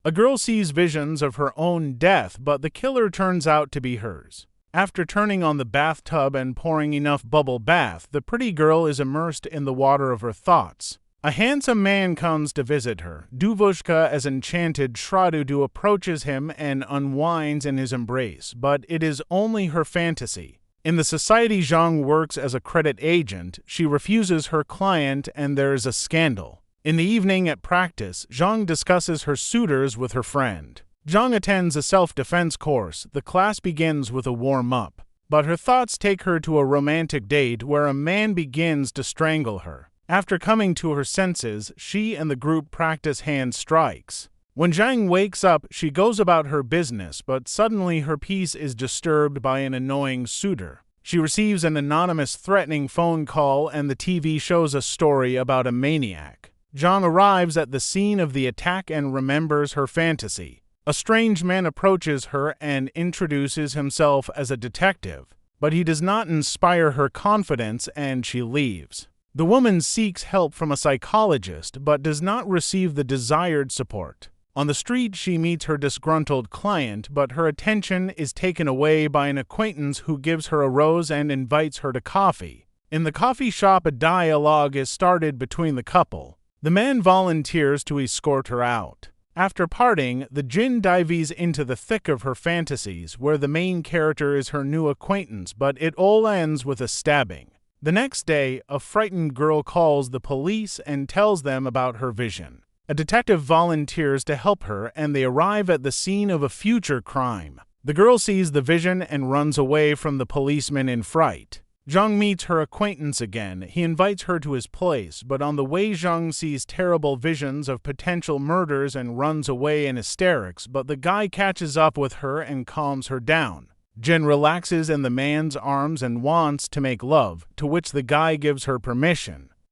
A girl sees visions of her own death, but the killer turns out to be hers. After turning on the bathtub and pouring enough bubble bath, the pretty girl is immersed in the water of her thoughts. A handsome man comes to visit her. Duvushka, as enchanted Shradudu, approaches him and unwinds in his embrace, but it is only her fantasy. In the society Zhang works as a credit agent, she refuses her client and there is a scandal. In the evening at practice, Zhang discusses her suitors with her friend. Zhang attends a self-defense course. The class begins with a warm-up, but her thoughts take her to a romantic date where a man begins to strangle her. After coming to her senses, she and the group practice hand strikes. When Zhang wakes up, she goes about her business, but suddenly her peace is disturbed by an annoying suitor. She receives an anonymous threatening phone call and the TV shows a story about a maniac. Zhang arrives at the scene of the attack and remembers her fantasy. A strange man approaches her and introduces himself as a detective, but he does not inspire her confidence and she leaves. The woman seeks help from a psychologist but does not receive the desired support. On the street, she meets her disgruntled client, but her attention is taken away by an acquaintance who gives her a rose and invites her to coffee. In the coffee shop, a dialogue is started between the couple. The man volunteers to escort her out. After parting, the Jin dives into the thick of her fantasies, where the main character is her new acquaintance, but it all ends with a stabbing. The next day, a frightened girl calls the police and tells them about her vision. A detective volunteers to help her, and they arrive at the scene of a future crime. The girl sees the vision and runs away from the policeman in fright. Zhang meets her acquaintance again. He invites her to his place, but on the way Zhang sees terrible visions of potential murders and runs away in hysterics, but the guy catches up with her and calms her down. Jin relaxes in the man's arms and wants to make love, to which the guy gives her permission.